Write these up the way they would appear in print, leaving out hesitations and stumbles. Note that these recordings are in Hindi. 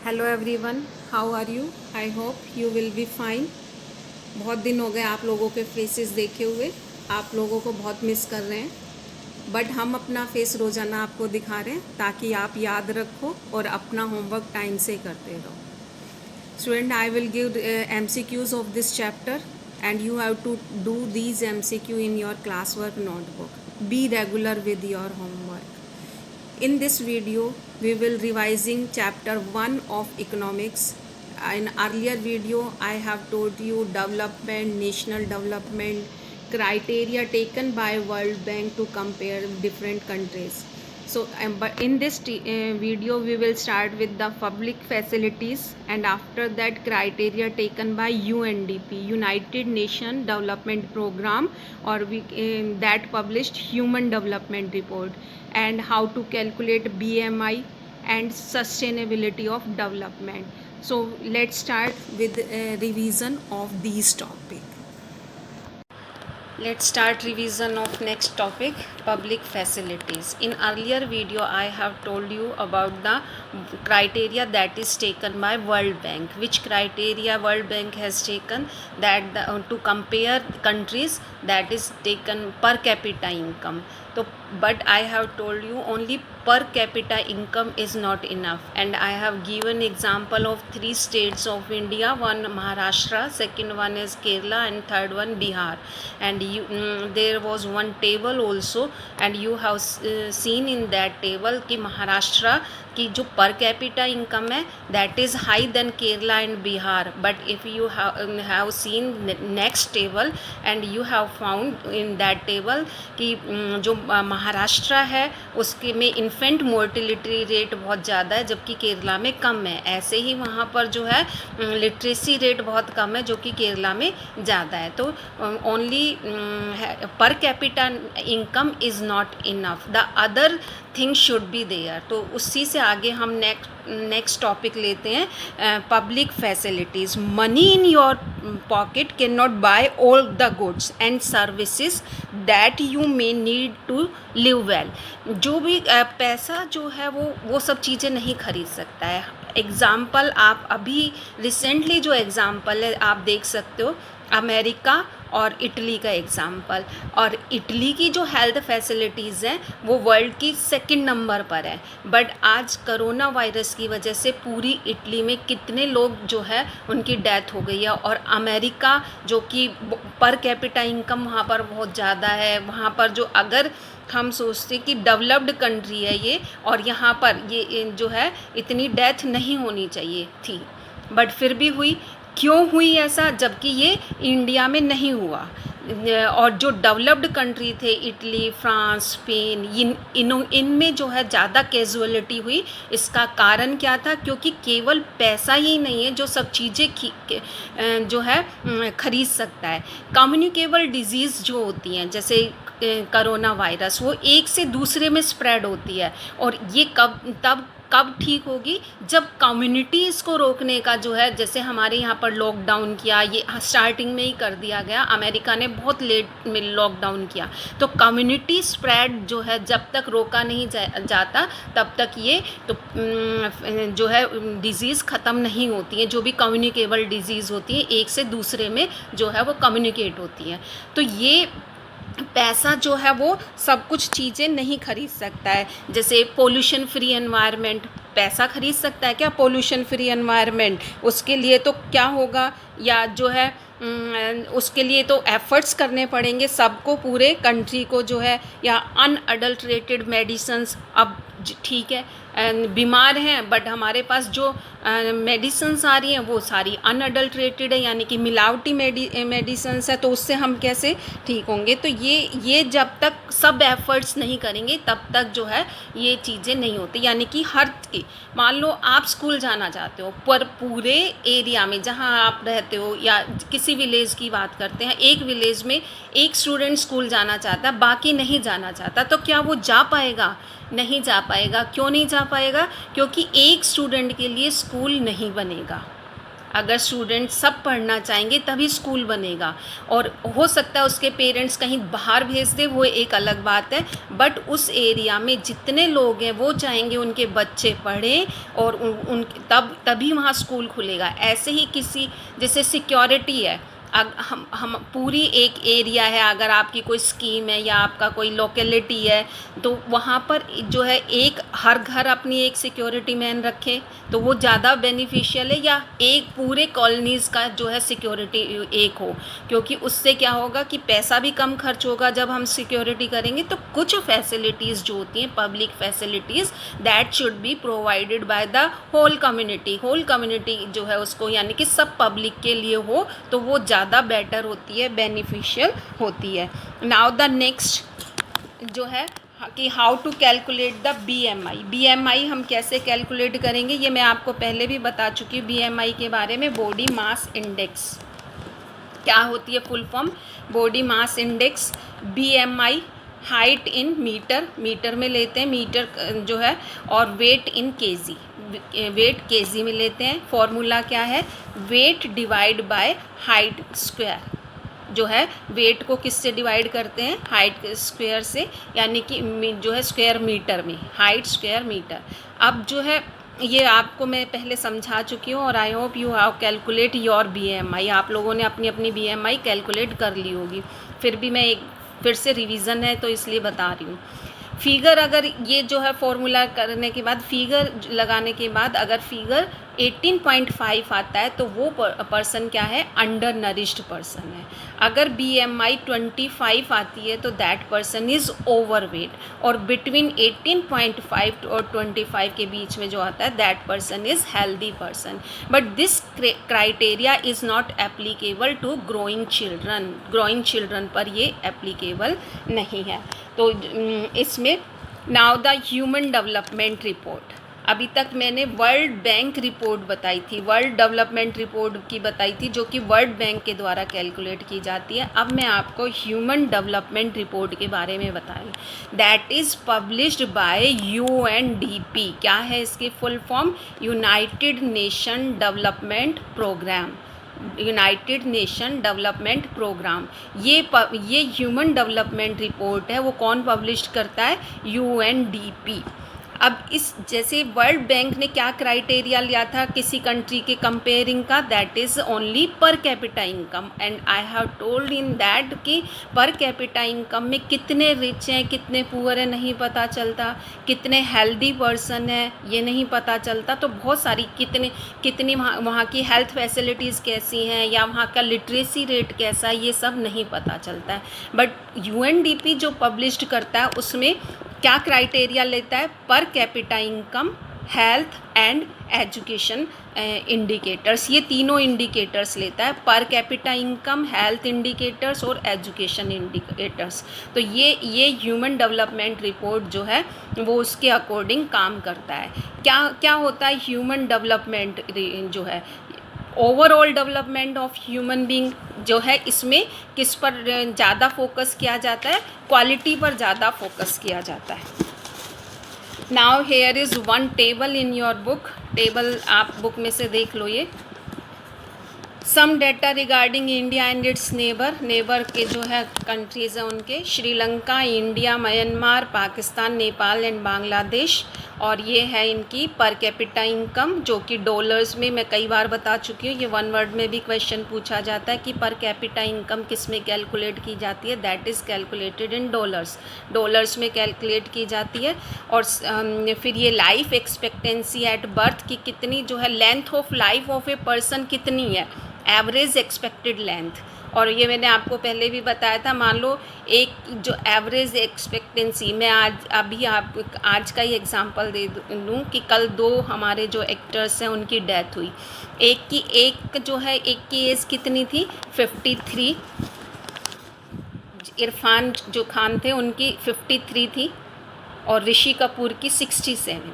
Hello everyone, how are you? I hope you will be fine. बहुत दिन हो गए आप लोगों के फेसेस देखे हुए। आप लोगों को बहुत मिस कर रहे हैं, बट हम अपना फेस रोज़ाना आपको दिखा रहे हैं ताकि आप याद रखो और अपना होमवर्क टाइम से करते रहो। Student, I will give MCQs of this chapter and you have to do these MCQ in your classwork notebook. Be regular with your homework. In this video, we will revising chapter 1 of economics. In earlier video, I have told you development, national development, criteria taken by World Bank to compare different countries. So, but in this video, we will start with the public facilities, and after that, criteria taken by UNDP, United Nation Development Program, or that published Human Development Report, and how to calculate BMI and sustainability of development. So, let's start with revision of these topics. Let's start revision of next topic, public facilities. In earlier video I have told you about the criteria that is taken by World Bank. Which criteria World Bank has taken, that to compare countries, that is taken per capita income. So but I have told you only per capita income is not enough, and I have given example of 3 states of India, one Maharashtra, second one is Kerala, and third one Bihar. And there was one table also, and you have seen in that table कि महाराष्ट्र की जो पर कैपिटा इनकम है that is high than Kerala and Bihar. But if you have seen next table and you have found in that table कि जो महाराष्ट्र है उसके में इन्फेंट मोर्टिलिटी रेट बहुत ज़्यादा है जबकि केरला में कम है। ऐसे ही वहाँ पर जो है लिटरेसी रेट बहुत कम है जो कि केरला में ज़्यादा है। तो only per capita income is not enough, the other thing should be there. तो उसी से आगे हम नेक्स्ट टॉपिक लेते हैं, public facilities. Money in your pocket can not buy all the goods and services that you may need to live well. जो भी पैसा जो है वो सब चीज़ें नहीं खरीद सकता है। एग्ज़ाम्पल आप अभी रिसेंटली जो एग्ज़ाम्पल है आप देख सकते हो, अमेरिका और इटली का एग्ज़ाम्पल। और इटली की जो हेल्थ फैसिलिटीज़ हैं वो वर्ल्ड की सेकंड नंबर पर है, बट आज करोना वायरस की वजह से पूरी इटली में कितने लोग जो है उनकी डेथ हो गई है। और अमेरिका जो कि पर कैपिटा इनकम वहाँ पर बहुत ज़्यादा है, वहाँ पर जो अगर हम सोचते कि डेवलप्ड कंट्री है ये, और यहाँ पर ये जो है इतनी डेथ नहीं होनी चाहिए थी, बट फिर भी हुई। क्यों हुई ऐसा जबकि ये इंडिया में नहीं हुआ? और जो डेवलप्ड कंट्री थे इटली, फ्रांस, स्पेन, इनमें जो है ज़्यादा कैजुअलिटी हुई। इसका कारण क्या था? क्योंकि केवल पैसा ही नहीं है जो सब चीज़ें जो है खरीद सकता है। कम्युनिकेबल डिजीज़ जो होती हैं जैसे करोना वायरस, वो एक से दूसरे में स्प्रेड होती है, और ये कब ठीक होगी? जब कम्युनिटी इसको रोकने का जो है, जैसे हमारे यहाँ पर लॉकडाउन किया, ये स्टार्टिंग में ही कर दिया गया, अमेरिका ने बहुत लेट में लॉकडाउन किया। तो कम्युनिटी स्प्रेड जो है जब तक रोका नहीं जाता तब तक ये तो जो है डिज़ीज़ ख़त्म नहीं होती है। जो भी कम्युनिकेबल डिज़ीज़ होती है एक से दूसरे में जो है वो कम्युनिकेट होती है। तो ये पैसा जो है वो सब कुछ चीज़ें नहीं खरीद सकता है। जैसे पोल्यूशन फ्री एनवायरनमेंट, पैसा खरीद सकता है क्या पोल्यूशन फ्री एनवायरनमेंट? उसके लिए तो क्या होगा, या जो है उसके लिए तो एफ़र्ट्स करने पड़ेंगे सबको, पूरे कंट्री को जो है। या अनअडल्ट्रेटेड मेडिसिन्स, अब ठीक है बीमार हैं बट हमारे पास जो मेडिसिन्स आ रही हैं वो सारी अनअडल्ट्रेटेड है, यानी कि मिलावटी मेडिसिन्स है, तो उससे हम कैसे ठीक होंगे? तो ये जब तक सब एफ़र्ट्स नहीं करेंगे तब तक जो है ये चीज़ें नहीं होती। यानी कि मान लो आप स्कूल जाना चाहते हो, पर पूरे एरिया में जहाँ आप रहते हो, या किसी विलेज की बात करते हैं, एक विलेज में एक स्टूडेंट स्कूल जाना चाहता है, बाकी नहीं जाना चाहता, तो क्या वो जा पाएगा? नहीं जा पाएगा। क्यों नहीं जा पाएगा? क्योंकि एक स्टूडेंट के लिए स्कूल नहीं बनेगा। अगर स्टूडेंट सब पढ़ना चाहेंगे तभी स्कूल बनेगा। और हो सकता है उसके पेरेंट्स कहीं बाहर भेज दे, वो एक अलग बात है, बट उस एरिया में जितने लोग हैं वो चाहेंगे उनके बच्चे पढ़ें और उन तभी वहाँ स्कूल खुलेगा। ऐसे ही किसी जैसे सिक्योरिटी है, हम पूरी एक एरिया है, अगर आपकी कोई स्कीम है या आपका कोई लोकेलिटी है, तो वहाँ पर जो है एक हर घर अपनी एक सिक्योरिटी मैन रखे तो वो ज़्यादा बेनिफिशियल है, या एक पूरे कॉलोनीज़ का जो है सिक्योरिटी एक हो, क्योंकि उससे क्या होगा कि पैसा भी कम खर्च होगा जब हम सिक्योरिटी करेंगे। तो कुछ फैसिलिटीज़ जो होती हैं public facilities that should be provided by the whole community जो है उसको, यानी कि सब पब्लिक के लिए हो तो वो ज़्यादा बेटर होती है, बेनिफिशियल होती है। नाउ द नेक्स्ट जो है कि how to calculate the BMI हम कैसे कैलकुलेट करेंगे, ये मैं आपको पहले भी बता चुकी हूँ BMI के बारे में। बॉडी मास इंडेक्स क्या होती है, full form body mass index. BMI height in metre में लेते हैं, मीटर जो है, और weight in KG, weight KG में लेते हैं। फॉर्मूला क्या है, weight divide by height square, जो है वेट को किससे डिवाइड करते हैं, हाइट स्क्वायर से, यानी कि जो है स्क्वायर मीटर में, हाइट स्क्वायर मीटर। अब जो है ये आपको मैं पहले समझा चुकी हूँ और आई hope you have calculate your BMI। आप लोगों ने अपनी अपनी BMI कैलकुलेट कर ली होगी, फिर भी मैं फिर से रिवीजन है तो इसलिए बता रही हूँ। फिगर, अगर ये जो है फॉर्मूला करने के बाद, फिगर लगाने के बाद अगर फिगर 18.5 आता है तो वो पर्सन क्या है, अंडर नरिश्ड पर्सन है। अगर BMI 25 आती है तो दैट पर्सन इज़ ओवरवेट, और बिटवीन 18.5 और 25 के बीच में जो आता है that person is healthy person. But this criteria is not applicable to growing children पर ये एप्लीकेबल नहीं है। तो इसमें now the human development report, अभी तक मैंने वर्ल्ड बैंक रिपोर्ट बताई थी, वर्ल्ड डेवलपमेंट रिपोर्ट की बताई थी, जो कि वर्ल्ड बैंक के द्वारा कैलकुलेट की जाती है। अब मैं आपको ह्यूमन डेवलपमेंट रिपोर्ट के बारे में बताई, that is published by UNDP। क्या है इसकी full form, united nation development programme, united nation development programme. ये ह्यूमन डेवलपमेंट रिपोर्ट है, वो कौन पब्लिश करता है, UNDP। अब इस जैसे वर्ल्ड बैंक ने क्या क्राइटेरिया लिया था किसी कंट्री के कंपेयरिंग का, that is only per capita income, and I have told in that कि पर कैपिटा इनकम में कितने रिच हैं कितने पुअर हैं नहीं पता चलता, कितने हेल्दी पर्सन है ये नहीं पता चलता, तो बहुत सारी कितनी वहाँ की हेल्थ फैसिलिटीज़ कैसी हैं या वहाँ का लिटरेसी रेट कैसा है ये सब नहीं पता चलता है। बट UNDP जो पब्लिश्ड करता है उसमें क्या क्राइटेरिया लेता है, पर capita income, health and education indicators, ये तीनों इंडिकेटर्स लेता है, पर कैपिटा इनकम, हेल्थ इंडिकेटर्स और एजुकेशन इंडिकेटर्स। तो ये ह्यूमन डेवलपमेंट रिपोर्ट जो है वो उसके अकॉर्डिंग काम करता है। क्या होता है ह्यूमन डेवलपमेंट जो है, overall development of human being जो है, इसमें किस पर ज़्यादा फोकस किया जाता है, क्वालिटी पर ज़्यादा फोकस किया जाता है। Now here is one table in your book, table आप बुक में से देख लो। ये some data regarding India and its neighbour के जो है कंट्रीज़ हैं उनके, Sri Lanka, India, Myanmar, Pakistan, Nepal and Bangladesh. और ये है इनकी पर कैपिटा इनकम जो कि डॉलर्स में, मैं कई बार बता चुकी हूँ, ये वन वर्ड में भी क्वेश्चन पूछा जाता है कि पर कैपिटा इनकम किस में कैलकुलेट की जाती है, that is calculated in dollars में कैलकुलेट की जाती है। और फिर ये लाइफ एक्सपेक्टेंसी एट बर्थ की कितनी जो है, length of life of a person कितनी है, एवरेज एक्सपेक्टेड लेंथ। और ये मैंने आपको पहले भी बताया था, मान लो एक जो एवरेज एक्सपेक्टेंसी, मैं आज का ही एग्जांपल दे दूँ कि कल 2 हमारे जो एक्टर्स हैं उनकी डेथ हुई, एक की एज कितनी थी, 53, इरफान जो खान थे उनकी 53 थी और ऋषि कपूर की 67,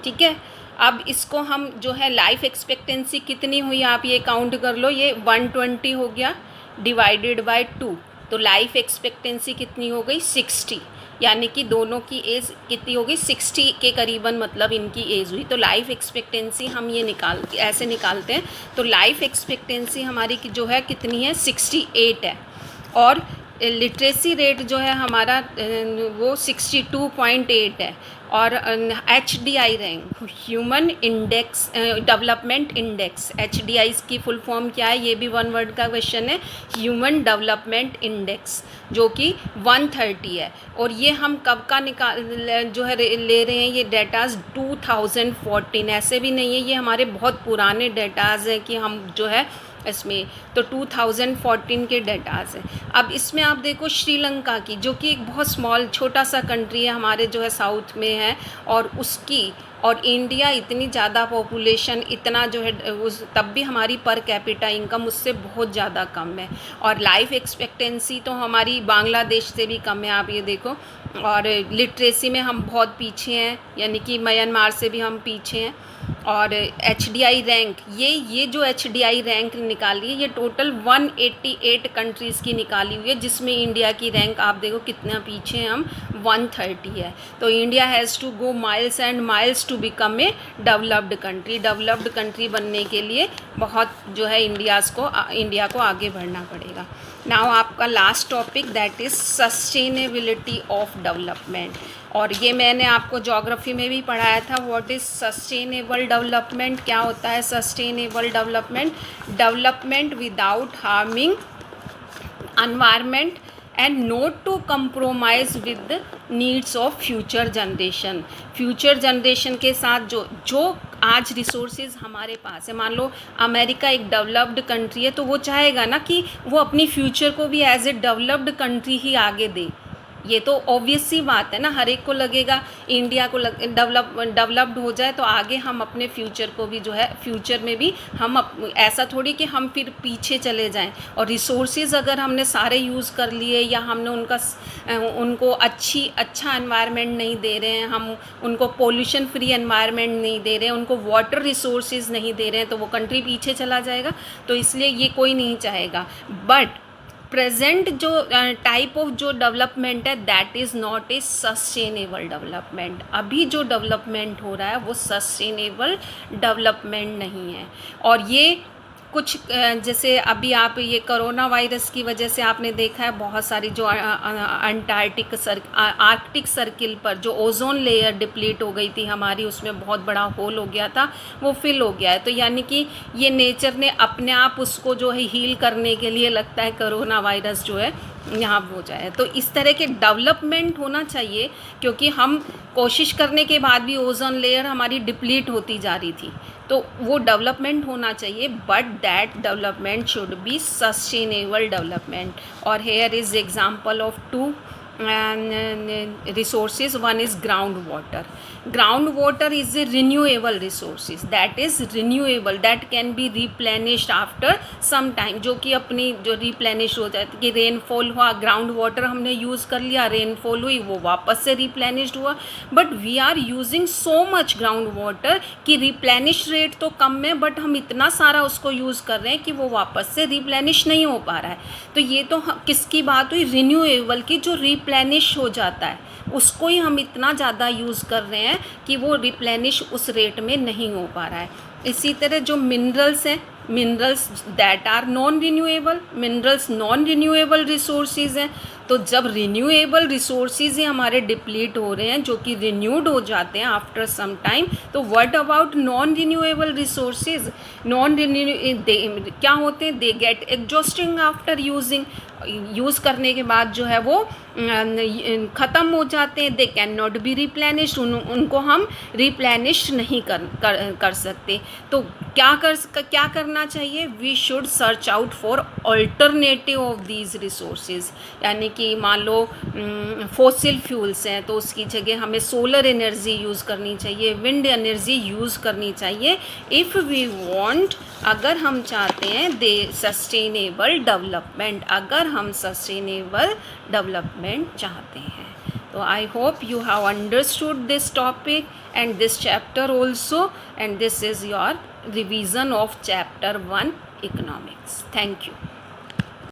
ठीक है। अब इसको हम जो है लाइफ एक्सपेक्टेंसी कितनी हुई आप ये काउंट कर लो, ये 120 हो गया डिवाइडेड बाय 2, तो लाइफ एक्सपेक्टेंसी कितनी हो गई, 60। यानी कि दोनों की एज कितनी होगी, 60 के करीबन मतलब इनकी एज हुई। तो लाइफ एक्सपेक्टेंसी हम ये ऐसे निकालते हैं। तो लाइफ एक्सपेक्टेंसी हमारी की जो है कितनी है, 68 है। और लिटरेसी रेट जो है हमारा वो 62.8 है। और HDI rank, human index development index, HDI की फुल फॉर्म क्या है, ये भी वन वर्ड का क्वेश्चन है, ह्यूमन डेवलपमेंट इंडेक्स, जो कि 130 है। और ये हम कब का जो है ले रहे हैं, ये डेटाज 2014, ऐसे भी नहीं है ये हमारे बहुत पुराने डेटाज हैं कि हम जो है इसमें, तो 2014 के डेटाज हैं। अब इसमें आप देखो श्रीलंका की, जो कि एक बहुत स्मॉल छोटा सा कंट्री है हमारे जो है साउथ में है, और उसकी और इंडिया इतनी ज़्यादा पॉपुलेशन, इतना जो है उस तब भी हमारी पर कैपिटा इनकम उससे बहुत ज़्यादा कम है। और लाइफ एक्सपेक्टेंसी तो हमारी बांग्लादेश से भी कम है, आप ये देखो। और लिटरेसी में हम बहुत पीछे हैं, यानी कि म्यांमार से भी हम पीछे हैं। और HDI रैंक, ये जो HDI रैंक निकाली है, ये टोटल 188 कंट्रीज़ की निकाली हुई है, जिसमें इंडिया की रैंक आप देखो कितना पीछे हैं हम, 130 है। तो India has to go miles and miles to become a developed country. Developed country बनने के लिए बहुत जो है इंडिया को आगे बढ़ना पड़ेगा। नाउ आपका last topic that is sustainability of development. और ये मैंने आपको ज्योग्राफी में भी पढ़ाया था, व्हाट इज़ सस्टेनेबल डेवलपमेंट, क्या होता है sustainable development, development without harming environment and not to compromise with needs of future generation. Future generation के साथ जो आज रिसोर्सेज हमारे पास है, मान लो अमेरिका एक डेवलप्ड कंट्री है, तो वो चाहेगा ना कि वो अपनी फ्यूचर को भी एज ए डेवलप्ड कंट्री ही आगे दे। ये तो ऑब्वियस सी बात है ना, हर एक को लगेगा इंडिया को डेवलप्ड हो जाए तो आगे हम अपने फ्यूचर को भी जो है फ्यूचर में भी हम ऐसा थोड़ी कि हम फिर पीछे चले जाएं। और रिसोर्सेज अगर हमने सारे यूज़ कर लिए या हमने उनको अच्छा एनवायरनमेंट नहीं दे रहे हैं, हम उनको पोल्यूशन फ्री एनवायरनमेंट नहीं दे रहे हैं, उनको वाटर रिसोर्सेज नहीं दे रहे हैं, तो वो कंट्री पीछे चला जाएगा। तो इसलिए ये कोई नहीं चाहेगा। बट प्रेजेंट जो टाइप ऑफ जो डेवलपमेंट है that is not a sustainable development. अभी जो डेवलपमेंट हो रहा है वो सस्टेनेबल डेवलपमेंट नहीं है। और ये कुछ जैसे अभी आप ये कोरोना वायरस की वजह से आपने देखा है बहुत सारी जो आर्कटिक सर्किल पर जो ओजोन लेयर डिप्लीट हो गई थी हमारी, उसमें बहुत बड़ा होल हो गया था, वो फिल हो गया है। तो यानी कि ये नेचर ने अपने आप उसको जो है हील करने के लिए लगता है कोरोना वायरस जो है यहाँ हो जाए। तो इस तरह के डेवलपमेंट होना चाहिए, क्योंकि हम कोशिश करने के बाद भी ओजोन लेयर हमारी डिप्लीट होती जा रही थी, तो वो डेवलपमेंट होना चाहिए। But that development should be sustainable development. और here is example of two resources. One is groundwater. Groundwater is a renewable resources, that is renewable, that can be replenished after some time, जो कि अपनी जो replenish हो जाती है कि रेनफॉल हुआ, ग्राउंड वाटर हमने यूज़ कर लिया, रेनफॉल हुई, वो वापस से रिप्लेनिश्ड हुआ। But we are using so much ground water कि रिप्लेनिश रेट तो कम है, बट हम इतना सारा उसको यूज़ कर रहे हैं कि वो वापस से रिप्लेनिश नहीं हो पा रहा है। तो ये तो किसकी बात हुई, रिन्यूएबल की, जो रिप्लेनिश हो जाता है उसको ही हम इतना ज़्यादा यूज़ कर रहे हैं कि वो रिप्लेनिश उस रेट में नहीं हो पा रहा है। इसी तरह जो मिनरल्स हैं, minerals that are non renewable, minerals non renewable resources हैं। तो जब रिन्यूएबल रिसोर्सेज ही हमारे डिप्लीट हो रहे हैं, जो कि रिन्यूड हो जाते हैं आफ्टर सम टाइम, तो what about non renewable resources? Non renew क्या होते हैं, they get exhausting after using, use करने के बाद जो है वो ख़त्म हो जाते हैं। They can not be replenished, उनको हम रिप्लेनिश नहीं कर सकते। तो क्या करना चाहिए? We should search out for alternative of these resources. यानी कि मान लो फॉसिल फ्यूल्स हैं तो उसकी जगह हमें सोलर एनर्जी यूज़ करनी चाहिए, विंड एनर्जी यूज़ करनी चाहिए। इफ़ वी वांट, अगर हम चाहते हैं दे सस्टेनेबल डेवलपमेंट, अगर हम सस्टेनेबल डेवलपमेंट चाहते हैं। तो I hope you have understood this topic and this chapter also, and this is your revision of chapter 1 economics. Thank you.